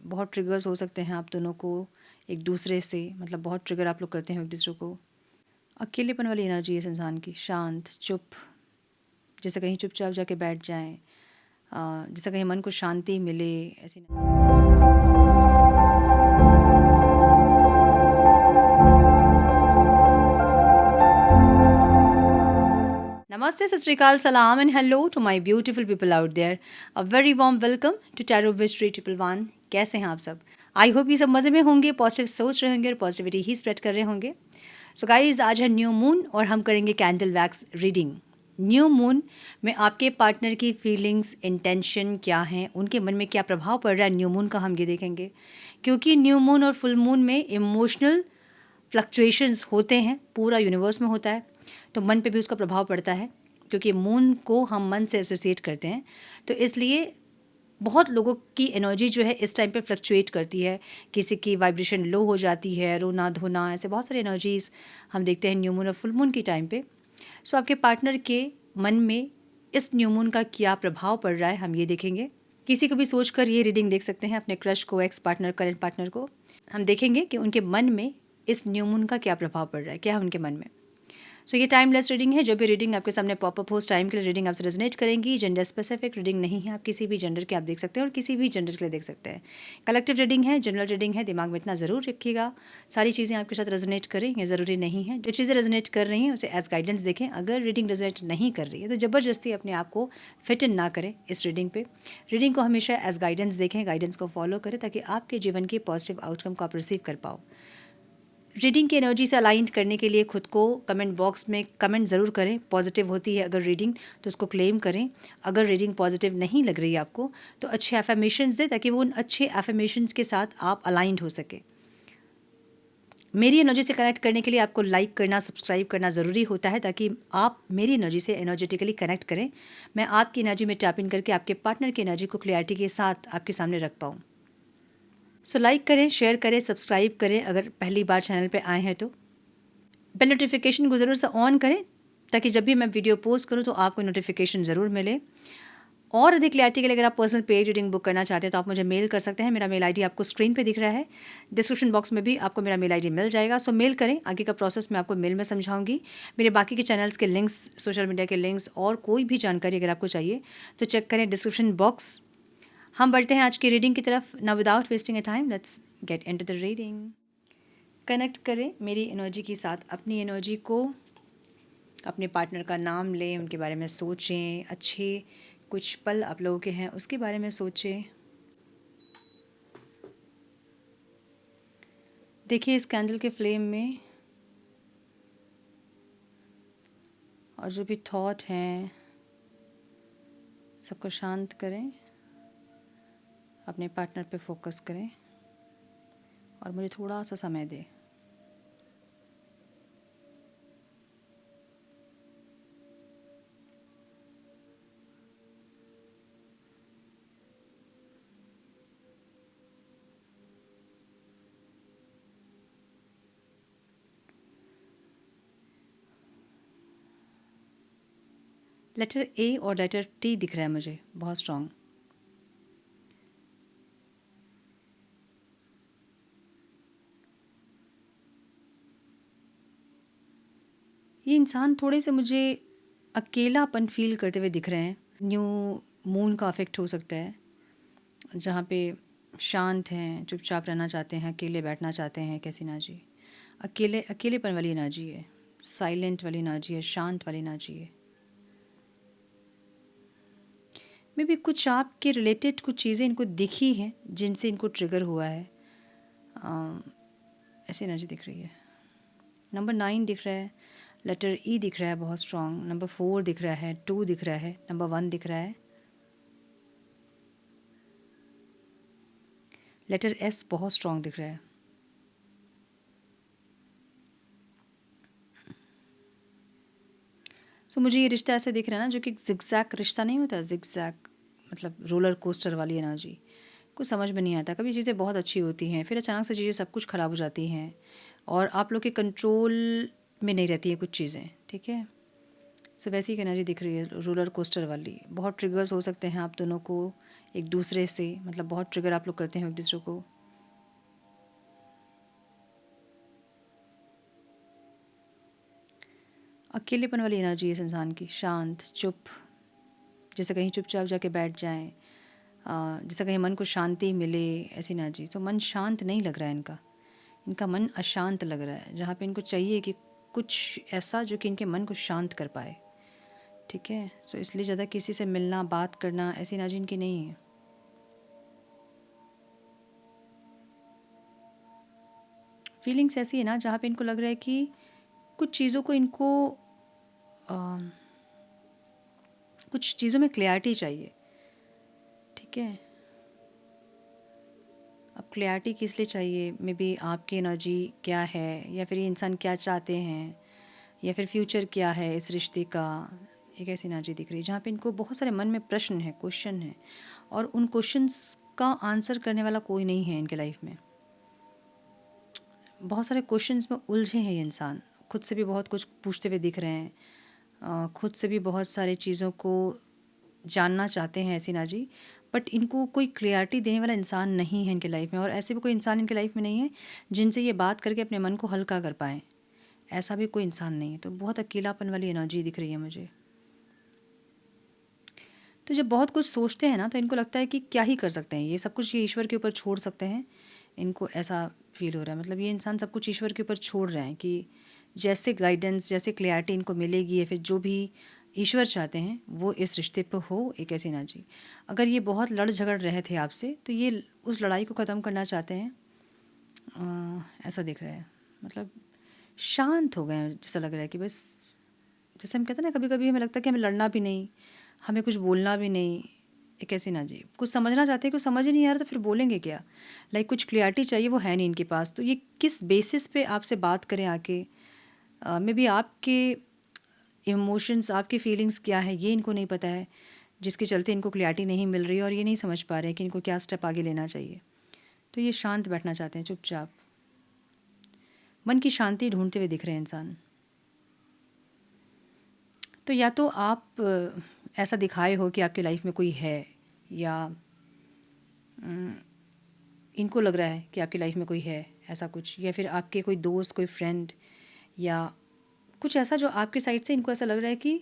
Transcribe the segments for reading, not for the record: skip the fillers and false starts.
बहुत ट्रिगर्स हो सकते हैं आप दोनों को एक दूसरे से, मतलब बहुत ट्रिगर आप लोग करते हैं एक दूसरे को। अकेलेपन वाली एनर्जी है इस इंसान की, शांत, चुप, जैसे कहीं चुपचाप जाके बैठ जाएं, जैसे कहीं मन को शांति मिले, ऐसी नमस्ते, सत श्रीकाल, सलाम and hello to my beautiful people out there. A very warm welcome to tarot wish 311। कैसे हैं आप सब? आई होप ये सब मज़े में होंगे, पॉजिटिव सोच रहे होंगे और पॉजिटिविटी ही स्प्रेड कर रहे होंगे। सो गाइज, आज है न्यू मून और हम करेंगे candle wax reading. New moon में आपके पार्टनर की फीलिंग्स, इंटेंशन क्या हैं, उनके मन में क्या प्रभाव पड़ रहा है न्यू मून का, हम ये देखेंगे। क्योंकि न्यू मून और फुल मून में इमोशनल फ्लक्चुएशंस होते हैं, पूरा यूनिवर्स में होता है, तो मन पे भी उसका प्रभाव पड़ता है, क्योंकि मून को हम मन से एसोसिएट करते हैं। तो इसलिए बहुत लोगों की एनर्जी जो है इस टाइम पे फ्लक्चुएट करती है, किसी की वाइब्रेशन लो हो जाती है, रोना धोना, ऐसे बहुत सारी एनर्जीज़ हम देखते हैं न्यू मून और फुल मून की टाइम पे। सो आपके पार्टनर के मन में इस न्यू मून का क्या प्रभाव पड़ रहा है, हम ये देखेंगे। किसी को भी सोच कर ये रीडिंग देख सकते हैं, अपने क्रश को, एक्स पार्टनर, करेंट पार्टनर को। हम देखेंगे कि उनके मन में इस न्यू मून का क्या प्रभाव पड़ रहा है, क्या है उनके मन में। सो ये टाइमलेस रीडिंग है। जो भी रीडिंग आपके सामने पॉपअप हो, उस टाइम के लिए रीडिंग आपसे रेजोनेट करेंगी। जेंडर स्पेसिफिक रीडिंग नहीं है, आप किसी भी जेंडर के आप देख सकते हैं और किसी भी जेंडर के लिए देख सकते हैं। कलेक्टिव रीडिंग है, जनरल रीडिंग है, दिमाग में इतना ज़रूर रखिएगा, सारी चीज़ें आपके साथ रेजोनेट करें ये ज़रूरी नहीं है। जो चीज़ें रेजोनेट कर रही हैं उसे एज गाइडेंस देखें। अगर रीडिंग रेजोनेट नहीं कर रही है तो ज़बरदस्ती अपने आप को फिट इन ना करें इस रीडिंग पे। रीडिंग को हमेशा एज गाइडेंस देखें, गाइडेंस को फॉलो करें, ताकि आपके जीवन के पॉजिटिव आउटकम को आप रिसीव कर पाओ। रीडिंग की एनर्जी से अलाइंड करने के लिए खुद को कमेंट बॉक्स में कमेंट ज़रूर करें। पॉजिटिव होती है अगर रीडिंग तो उसको क्लेम करें। अगर रीडिंग पॉजिटिव नहीं लग रही है आपको तो अच्छे एफर्मेशंस दें, ताकि वो उन अच्छे एफर्मेशंस के साथ आप अलाइंड हो सके। मेरी एनर्जी से कनेक्ट करने के लिए आपको लाइक करना, सब्सक्राइब करना ज़रूरी होता है, ताकि आप मेरी एनर्जी से एनर्जेटिकली कनेक्ट करें। मैं आपकी एनर्जी में टैप इन करके आपके पार्टनर की एनर्जी को क्लियरिटी के साथ आपके सामने रख पाऊँ। सो लाइक करें, शेयर करें, सब्सक्राइब करें अगर पहली बार चैनल पे आए हैं तो। बेल नोटिफिकेशन को ज़रूर से ऑन करें, ताकि जब भी मैं वीडियो पोस्ट करूं तो आपको नोटिफिकेशन ज़रूर मिले। और अधिक क्लैरिटी के लिए अगर आप पर्सनल पेड रीडिंग बुक करना चाहते हैं तो आप मुझे मेल कर सकते हैं। मेरा मेल आईडी आपको स्क्रीन पे दिख रहा है, डिस्क्रिप्शन बॉक्स में भी आपको मेरा मेल आईडी मिल जाएगा। सो मेल करें, आगे का प्रोसेस मैं आपको मेल में समझाऊंगी। मेरे बाकी के चैनल्स के लिंक्स, सोशल मीडिया के लिंक्स और कोई भी जानकारी अगर आपको चाहिए तो चेक करें डिस्क्रिप्शन बॉक्स। हम बढ़ते हैं आज की रीडिंग की तरफ। Now without wasting a time, let's get into the reading. Connect करें मेरी एनर्जी के साथ, अपनी एनर्जी को, अपने पार्टनर का नाम लें, उनके बारे में सोचें, अच्छे कुछ पल आप लोगों के हैं उसके बारे में सोचें। देखिए इस कैंडल के फ्लेम में, और जो भी थॉट हैं सबको शांत करें, अपने पार्टनर पे फोकस करें और मुझे थोड़ा सा समय दें। लेटर ए और लेटर टी दिख रहा है मुझे बहुत स्ट्रॉन्ग। ये इंसान थोड़े से मुझे अकेलापन फील करते हुए दिख रहे हैं। न्यू मून का अफेक्ट हो सकता है, जहाँ पे शांत हैं, चुपचाप रहना चाहते हैं, अकेले बैठना चाहते हैं। कैसी एनर्जी, अकेलेपन वाली एनर्जी है, साइलेंट वाली एनर्जी है, शांत वाली एनर्जी है। मे बी कुछ आपके रिलेटेड कुछ चीज़ें इनको दिखी हैं जिनसे इनको ट्रिगर हुआ है, ऐसी एनर्जी दिख रही है। नंबर 9 दिख रहा है, लेटर ई दिख रहा है बहुत स्ट्रॉन्ग, नंबर 4 दिख रहा है, 2 दिख रहा है, नंबर 1 दिख रहा है, लेटर एस बहुत स्ट्रॉन्ग दिख रहा है। सो मुझे ये रिश्ता ऐसे दिख रहा है ना, जो कि जिगजैग रिश्ता नहीं होता, जिगजैग मतलब रोलर कोस्टर वाली एनर्जी। कुछ समझ में नहीं आता, कभी चीज़ें बहुत अच्छी होती हैं, फिर अचानक से चीज़ें सब कुछ ख़राब हो जाती हैं और आप लोग के कंट्रोल में नहीं रहती हैं कुछ चीज़ें, ठीक है। सो वैसी एक एनर्जी दिख रही है रोलर कोस्टर वाली। बहुत ट्रिगर्स हो सकते हैं आप दोनों को एक दूसरे से, मतलब बहुत ट्रिगर आप लोग करते हैं एक दूसरे को। अकेलेपन वाली एनर्जी है इस इंसान की, शांत, चुप, जैसे कहीं चुपचाप जाके बैठ जाएं, जैसे कहीं मन को शांति मिले, ऐसी एनर्जी। तो मन शांत नहीं लग रहा है इनका, इनका मन अशांत लग रहा है, जहाँ पे इनको चाहिए कि कुछ ऐसा जो कि इनके मन को शांत कर पाए। ठीक है, सो इसलिए ज़्यादा किसी से मिलना, बात करना, ऐसी एनर्जी इनकी नहीं है। फीलिंग्स ऐसी है ना जहाँ पे इनको लग रहा है कि कुछ चीज़ों को इनको कुछ चीज़ों में क्लैरिटी चाहिए। ठीक है, अब क्लैरिटी किस लिए चाहिए? मे बी आपकी एनर्जी क्या है, या फिर ये इंसान क्या चाहते हैं, या फिर फ्यूचर क्या है इस रिश्ते का। एक ऐसी एनर्जी दिख रही है जहाँ पे इनको बहुत सारे मन में प्रश्न है, क्वेश्चन है, और उन क्वेश्चंस का आंसर करने वाला कोई नहीं है इनके लाइफ में। बहुत सारे क्वेश्चंस में उलझे हैं ये इंसान, खुद से भी बहुत कुछ पूछते हुए दिख रहे हैं, खुद से भी बहुत सारी चीज़ों को जानना चाहते हैं ऐसी एनर्जी। बट इनको कोई क्लियरिटी देने वाला इंसान नहीं है इनके लाइफ में, और ऐसे भी कोई इंसान इनके लाइफ में नहीं है जिनसे ये बात करके अपने मन को हल्का कर पाएँ। ऐसा भी कोई इंसान नहीं है। तो बहुत अकेलापन वाली एनर्जी दिख रही है मुझे। तो जब बहुत कुछ सोचते हैं ना, तो इनको लगता है कि क्या ही कर सकते हैं, ये सब कुछ ये ईश्वर के ऊपर छोड़ सकते हैं। इनको ऐसा फील हो रहा है, मतलब ये इंसान सब कुछ ईश्वर के ऊपर छोड़ रहे हैं कि जैसे गाइडेंस, जैसे क्लैरिटी इनको मिलेगी, या फिर जो भी ईश्वर चाहते हैं वो इस रिश्ते पर हो। एक ऐसी एनर्जी, अगर ये बहुत लड़ झगड़ रहे थे आपसे, तो ये उस लड़ाई को ख़त्म करना चाहते हैं। ऐसा दिख रहा है, मतलब शांत हो गए हैं, जैसा लग रहा है कि बस, जैसे हम कहते हैं ना, कभी कभी हमें लगता है कि हमें लड़ना भी नहीं, हमें कुछ बोलना भी नहीं। एक ऐसी ना जी, कुछ समझना चाहते हैं, कुछ समझ ही नहीं आ रहा, तो फिर बोलेंगे क्या? लाइक कुछ क्लियरिटी चाहिए, वो है नहीं इनके पास। तो ये किस बेसिस पे आपसे बात करें आके? मे बी आपके इमोशंस, आपकी फीलिंग्स क्या है, ये इनको नहीं पता है, जिसके चलते इनको क्लियरिटी नहीं मिल रही है, और ये नहीं समझ पा रहे हैं कि इनको क्या स्टेप आगे लेना चाहिए। तो ये शांत बैठना चाहते हैं, चुपचाप, मन की शांति ढूंढते हुए दिख रहे हैं इंसान। तो या तो आप ऐसा दिखाए हो कि आपकी लाइफ में कोई है, या इनको लग रहा है कि आपकी लाइफ में कोई है ऐसा कुछ, या फिर आपके कोई दोस्त, कोई फ्रेंड, या कुछ ऐसा जो आपके साइड से इनको ऐसा लग रहा है कि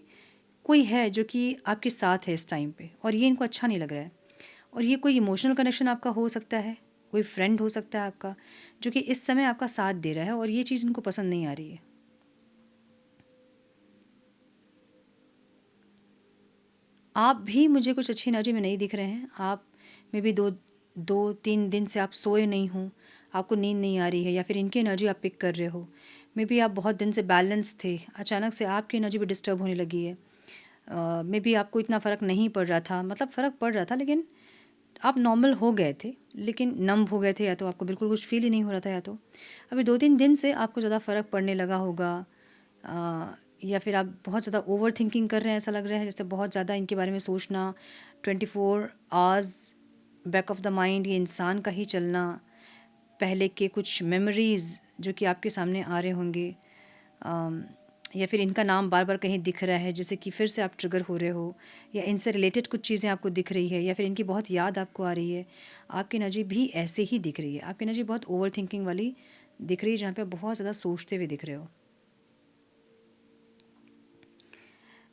कोई है जो कि आपके साथ है इस टाइम पे, और ये इनको अच्छा नहीं लग रहा है। और ये कोई इमोशनल कनेक्शन आपका हो सकता है, कोई फ्रेंड हो सकता है आपका, जो कि इस समय आपका साथ दे रहा है, और ये चीज़ इनको पसंद नहीं आ रही है। आप भी मुझे कुछ अच्छी एनर्जी में नहीं दिख रहे हैं। आप मे बी 2-3 दिन से आप सोए नहीं हो, आपको नींद नहीं आ रही है, या फिर इनकी एनर्जी आप पिक कर रहे हो। मे बी आप बहुत दिन से बैलेंस थे, अचानक से आपकी एनर्जी भी डिस्टर्ब होने लगी है। मे बी आपको इतना फ़र्क नहीं पड़ रहा था, मतलब फ़र्क पड़ रहा था, लेकिन आप नॉर्मल हो गए थे, लेकिन नंब हो गए थे, या तो आपको बिल्कुल कुछ फ़ील ही नहीं हो रहा था, या तो अभी 2-3 दिन से आपको ज़्यादा फ़र्क पड़ने लगा होगा। या फिर आप बहुत ज़्यादा ओवर थिंकिंग कर रहे हैं, ऐसा लग रहा है जैसे बहुत ज़्यादा इनके बारे में सोचना, 24 hours back of the mind ये इंसान का ही चलना, पहले के कुछ मेमोरीज़ जो कि आपके सामने आ रहे होंगे, या फिर इनका नाम बार बार कहीं दिख रहा है, जैसे कि फिर से आप ट्रिगर हो रहे हो, या इनसे रिलेटेड कुछ चीज़ें आपको दिख रही है, या फिर इनकी बहुत याद आपको आ रही है। आपकी एनर्जी भी ऐसे ही दिख रही है, आपकी एनर्जी बहुत ओवर थिंकिंग वाली दिख रही है, जहाँ पे आप बहुत ज़्यादा सोचते हुए दिख रहे हो।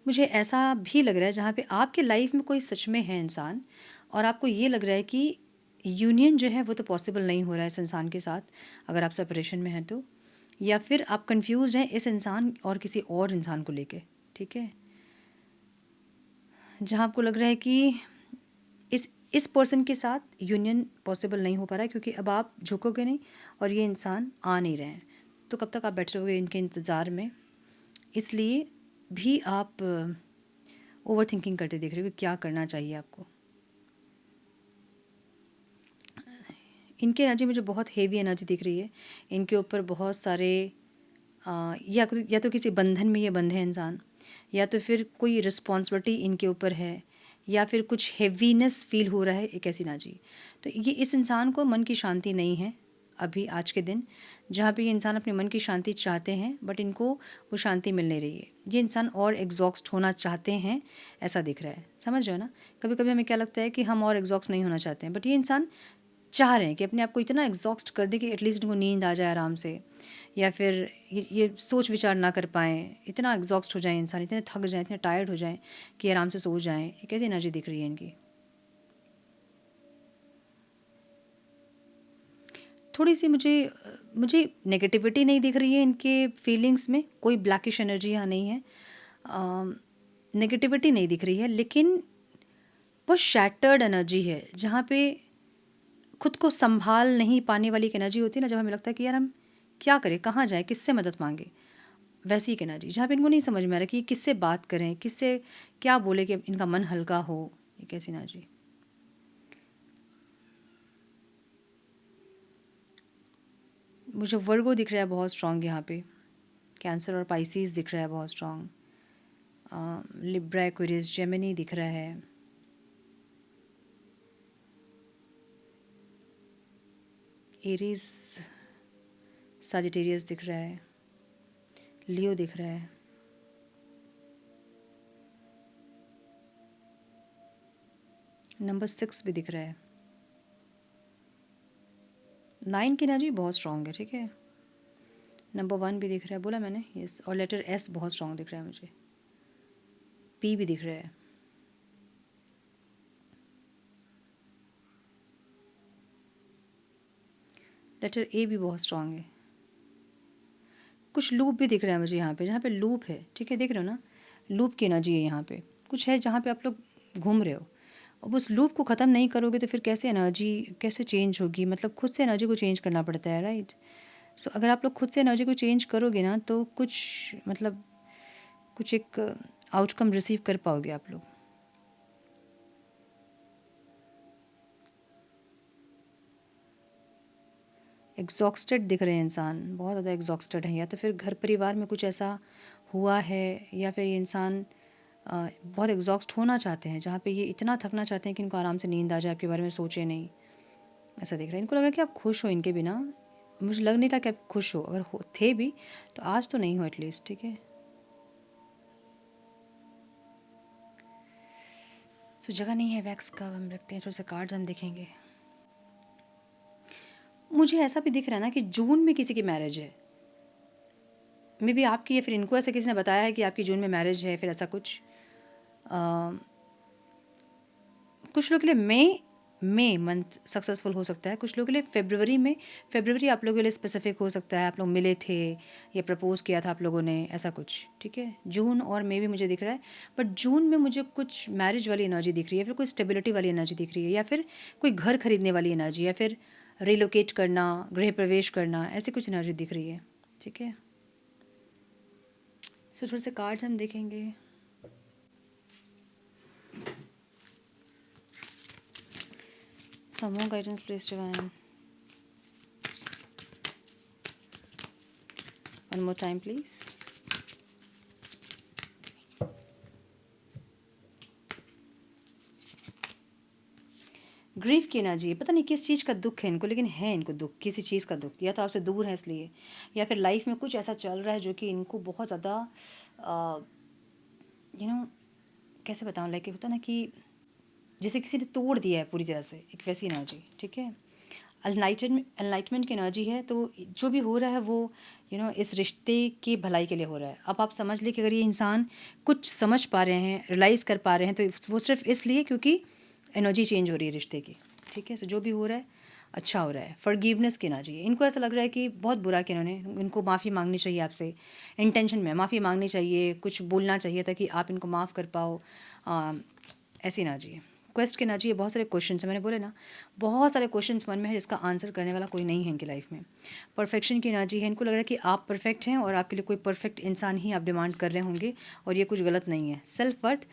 मुझे ऐसा भी लग रहा है जहाँ पे आपके लाइफ में कोई सच में है इंसान, और आपको ये लग रहा है कि यूनियन जो है वो तो पॉसिबल नहीं हो रहा है इस इंसान के साथ, अगर आप सेपरेशन में हैं तो, या फिर आप कंफ्यूज हैं इस इंसान और किसी और इंसान को लेके। ठीक है, जहाँ आपको लग रहा है कि इस पर्सन के साथ यूनियन पॉसिबल नहीं हो पा रहा है, क्योंकि अब आप झुकोगे नहीं, और ये इंसान आ नहीं रहे हैं। तो कब तक आप बैठे रहोगे इनके इंतज़ार में? इसलिए भी आप ओवर थिंकिंग करते दिख रहे हो कि क्या करना चाहिए आपको। इनकी एनर्जी मुझे बहुत हेवी एनर्जी दिख रही है, इनके ऊपर बहुत सारे या तो किसी बंधन में ये बंधे हैं इंसान, या तो फिर कोई रिस्पॉन्सिबिलिटी इनके ऊपर है, या फिर कुछ हेवीनेस फील हो रहा है, एक ऐसी एनर्जी। तो ये इस इंसान को मन की शांति नहीं है, अभी आज के दिन, जहाँ पे ये इंसान अपने मन की शांति चाहते हैं बट इनको वो शांति मिल नहीं रही है। ये इंसान और एग्जॉस्ट होना चाहते हैं, ऐसा दिख रहा है। समझ रहे हो ना? कभी कभी हमें क्या लगता है कि हम और एग्जॉस्ट नहीं होना चाहते हैं, बट ये इंसान चाह रहे हैं कि अपने आप को इतना एग्जॉस्ट कर दे कि एटलीस्ट इनको नींद आ जाए आराम से, या फिर ये सोच विचार ना कर पाएँ, इतना एग्जॉस्ट हो जाए इंसान, इतने थक जाएँ, इतने टायर्ड हो जाएँ कि आराम से सो जाएँ। ये कैसी एनर्जी दिख रही है इनकी? थोड़ी सी मुझे नेगेटिविटी नहीं दिख रही है इनके फीलिंग्स में, कोई ब्लैकिश एनर्जी यहाँ नहीं है। नेगेटिविटी नहीं दिख रही है, लेकिन वो शैटर्ड एनर्जी है, जहाँ पे खुद को संभाल नहीं पाने वाली एक एनर्जी होती है ना, जब हमें लगता है कि यार हम क्या करें, कहाँ जाएँ, किससे मदद मांगे। वैसी एक एनर्जी जहाँ पे इनको नहीं समझ में आ रहा कि किससे बात करें, किससे क्या बोले कि इनका मन हल्का हो। ये कैसी एनर्जी? मुझे वर्गो दिख रहा है बहुत स्ट्रांग यहाँ पे, कैंसर और पाइसीज दिख रहा है बहुत स्ट्रांग, लिब्रा एक्वेरियस जेमिनी दिख रहा है, एरीज साजिटेरियस दिख रहा है, लियो दिख रहा है, नंबर 6 भी दिख रहा है। 9 की एनर्जी बहुत स्ट्रांग है, ठीक है। नंबर 1 भी दिख रहा है, बोला मैंने, यस। और लेटर एस बहुत स्ट्रांग दिख रहा है मुझे, पी भी दिख रहा है। लेटर ए भी बहुत स्ट्रांग है। कुछ लूप भी दिख रहा है मुझे यहाँ पे, जहाँ पे लूप है, ठीक है, देख रहे हो ना, लूप की एनर्जी है यहाँ पे। कुछ है जहाँ पे आप लोग घूम रहे हो, अब उस लूप को ख़त्म नहीं करोगे तो फिर कैसे एनर्जी कैसे चेंज होगी? मतलब खुद से एनर्जी को चेंज करना पड़ता है, राइट? सो अगर आप लोग खुद से एनर्जी को चेंज करोगे ना, तो कुछ मतलब कुछ एक आउटकम रिसीव कर पाओगे आप लोग। एग्जॉस्टेड दिख रहे हैं इंसान, बहुत ज़्यादा एग्जॉस्टेड है, या तो फिर घर परिवार में कुछ ऐसा हुआ है, या फिर ये इंसान बहुत एग्जॉस्ट होना चाहते हैं, जहाँ पे ये इतना थकना चाहते हैं कि इनको आराम से नींद आ जाए, आपके बारे में सोचे नहीं। ऐसा दिख रहा है। इनको लग रहा है कि आप खुश हो इनके बिना। मुझे लग नहीं रहा कि आप खुश हो, अगर हो थे भी तो आज तो नहीं हो एटलीस्ट, ठीक है। सो जगह नहीं है वैक्स का, हम रखते हैं, थोड़े से कार्ड्स हम देखेंगे। मुझे ऐसा भी दिख रहा है ना कि जून में किसी की मैरिज है, मे बी आपकी, या फिर इनको ऐसा किसी ने बताया है कि आपकी जून में मैरिज है, फिर ऐसा कुछ। कुछ लोग के लिए मई मंथ सक्सेसफुल हो सकता है, कुछ लोगों के लिए फरवरी आप लोगों के लिए स्पेसिफिक हो सकता है, आप लोग मिले थे या प्रपोज किया था आप लोगों ने, ऐसा कुछ, ठीक है। जून और मई भी मुझे दिख रहा है, बट जून में मुझे कुछ मैरिज वाली एनर्जी दिख रही है, फिर कोई स्टेबिलिटी वाली एनर्जी दिख रही है, या फिर कोई घर खरीदने वाली एनर्जी, या फिर रिलोकेट करना, गृह प्रवेश करना, ऐसी कुछ एनर्जी दिख रही है, ठीक है। सो थोड़े से कार्ड्स हम देखेंगे। Some more guidance, please, Divine. One more time, please. Grief की एनर्जी, पता नहीं किस चीज़ का दुख है इनको, लेकिन है इनको दुख, किसी चीज़ का दुख, या तो आपसे दूर है इसलिए, या फिर लाइफ में कुछ ऐसा चल रहा है जो कि इनको बहुत ज़्यादा यू नो कैसे बताऊँ, लाइक होता ना कि जैसे किसी ने तोड़ दिया है पूरी तरह से, एक वैसी एनर्जी, ठीक है। एनलाइटमेंट की एनर्जी है, तो जो भी हो रहा है वो इस रिश्ते की भलाई के लिए हो रहा है। अब आप समझ लें कि अगर ये इंसान कुछ समझ पा रहे हैं, रियलाइज़ कर पा रहे हैं, तो वो सिर्फ इसलिए क्योंकि एनर्जी चेंज हो रही है रिश्ते की, ठीक है। सो जो भी हो रहा है अच्छा हो रहा है। फॉरगिवनेस की एनर्जी है, इनको ऐसा लग रहा है कि बहुत बुरा किया इन्होंने, इनको माफ़ी मांगनी चाहिए आपसे, इंटेंशन में माफ़ी मांगनी चाहिए, कुछ बोलना चाहिए ताकि आप इनको माफ़ कर पाओ, ऐसी एनर्जी है। क्वेस्ट की एनर्जी है, बहुत सारे क्वेश्चन है, मैंने बोले ना, बहुत सारे क्वेश्चन मन में है जिसका आंसर करने वाला कोई नहीं है इनकी लाइफ में। परफेक्शन की एनर्जी है, इनको लग रहा है कि आप परफेक्ट हैं और आपके लिए कोई परफेक्ट इंसान ही आप डिमांड कर रहे होंगे, और ये कुछ गलत नहीं है। सेल्फ वर्थ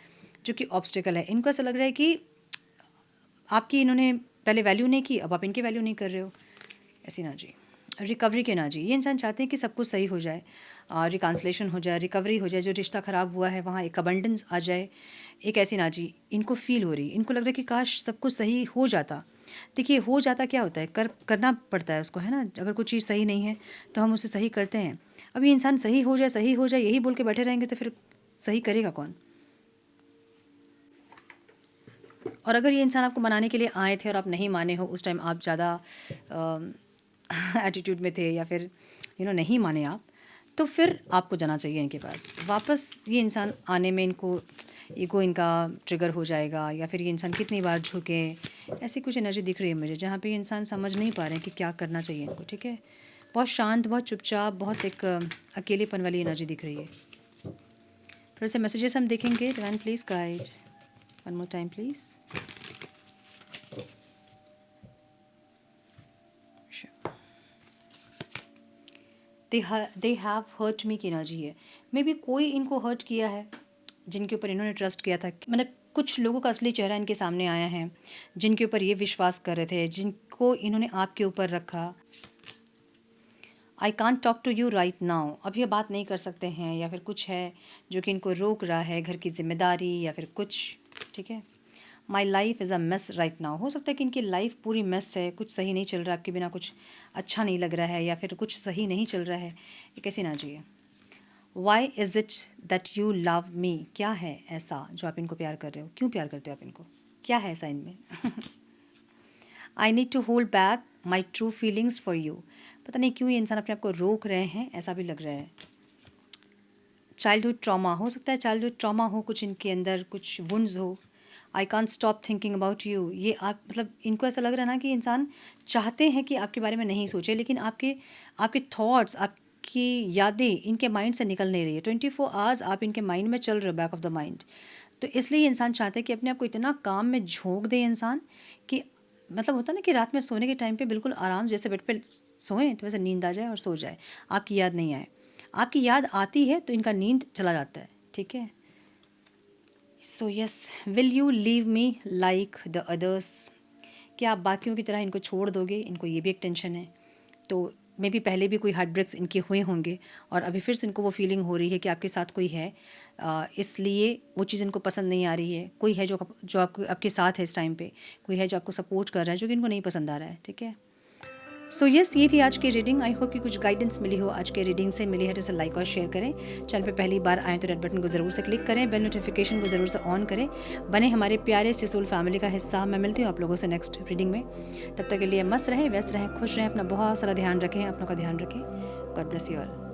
जो कि ऑब्स्टिकल है, इनको ऐसा लग रहा है कि आपकी इन्होंने पहले वैल्यू नहीं की, अब आप इनकी वैल्यू नहीं कर रहे हो, ऐसी एनर्जी। रिकवरी की एनर्जी, ये इंसान चाहते हैं कि सब कुछ सही हो जाए, रिकॉन्सिलेशन हो जाए, रिकवरी हो जाए, जो रिश्ता ख़राब हुआ है वहाँ एक अबंडेंस आ जाए। एक ऐसी एनर्जी इनको फील हो रही, इनको लग रहा है कि काश सब कुछ सही हो जाता। देखिए हो जाता क्या होता है, करना पड़ता है उसको, है ना। अगर कोई चीज़ सही नहीं है तो हम उसे सही करते हैं। अब ये इंसान सही हो जाए, सही हो जाए यही बोल के बैठे रहेंगे तो फिर सही करेगा कौन। और अगर ये इंसान आपको मनाने के लिए आए थे और आप नहीं माने हो, उस टाइम आप ज़्यादा एटीट्यूड में थे या फिर नहीं माने आप, तो फिर आपको जाना चाहिए इनके पास वापस। ये इंसान आने में इनको ईगो इनका ट्रिगर हो जाएगा, या फिर ये इंसान कितनी बार झुके, ऐसी कुछ एनर्जी दिख रही है मुझे, जहाँ पे ये इंसान समझ नहीं पा रहे हैं कि क्या करना चाहिए इनको। ठीक है, बहुत शांत, बहुत चुपचाप, बहुत एक अकेलेपन वाली एनर्जी दिख रही है। थोड़े से मैसेजेस हम देखेंगे। Divine please guide one more time please. They have hurt me की एनर्जी है। मे बी कोई इनको हर्ट किया है जिनके ऊपर इन्होंने ट्रस्ट किया था। मतलब कुछ लोगों का असली चेहरा इनके सामने आया है, जिनके ऊपर ये विश्वास कर रहे थे, जिनको इन्होंने आपके ऊपर रखा। I can't talk to you right now, अब ये बात नहीं कर सकते हैं, या फिर कुछ है जो कि इनको रोक रहा है, घर की जिम्मेदारी या फिर कुछ। ठीक है, my life is a mess right now, हो सकता है कि इनकी लाइफ पूरी मेस है, कुछ सही नहीं चल रहा है, आपके बिना कुछ अच्छा नहीं लग रहा है, या फिर कुछ सही नहीं चल रहा है। ये कैसी ना चाहिए। Why is it that you love me, क्या है ऐसा जो आप इनको प्यार कर रहे हो, क्यों प्यार करते हो आप इनको, क्या है ऐसा इनमें। I need to hold back my true feelings for you, पता नहीं क्यों ये इंसान अपने आप को रोक रहे हैं, ऐसा भी लग रहा है। चाइल्डहुड ट्रॉमा, हो सकता है चाइल्डहुड ट्रॉमा हो कुछ इनके अंदर, कुछ वुंड्स हो। I can't stop thinking about you, ये आप मतलब इनको ऐसा लग रहा है ना कि इंसान चाहते हैं कि आपके बारे में नहीं सोचे, लेकिन आपके आपके थॉट्स, आपकी यादें इनके माइंड से निकल नहीं रही है। 24 आवर्स आप इनके माइंड में चल रहे हो, बैक ऑफ द माइंड। तो इसलिए ये इंसान चाहते हैं कि अपने आप को इतना काम में झोंक दे इंसान कि मतलब होता है ना कि रात में सोने के टाइम पे बिल्कुल आराम, जैसे बेड पे सोएं तो वैसे नींद आ जाए और सो जाए, आपकी याद नहीं आए। आपकी याद आती है तो इनका नींद चला जाता है। ठीक है, so yes, will you leave me like the others, क्या आप बाकियों की तरह इनको छोड़ दोगे, इनको ये भी एक टेंशन है। तो मे बी पहले भी कोई हार्ट ब्रेक्स इनके हुए होंगे और अभी फिर से इनको वो फीलिंग हो रही है कि आपके साथ कोई है, इसलिए वो चीज़ इनको पसंद नहीं आ रही है। कोई है जो आपके साथ है इस टाइम पे, कोई है जो आपको सपोर्ट कर रहा है, जो कि इनको नहीं पसंद आ रहा है। ठीक है, सो यस, ये थी आज की रीडिंग। आई होप कि कुछ गाइडेंस मिली हो, आज के रीडिंग से मिली है तो इसे लाइक और शेयर करें। चैनल पे पहली बार आएँ तो रेड बटन को ज़रूर से क्लिक करें, बेल नोटिफिकेशन को ज़रूर से ऑन करें, बने हमारे प्यारे सिसोल फैमिली का हिस्सा। मैं मिलती हूँ आप लोगों से नेक्स्ट रीडिंग में। तब तक के लिए मस्त रहें, व्यस्त रहें, खुश रहें, अपना बहुत सारा ध्यान रखें, अपनों का ध्यान रखें। God bless you all.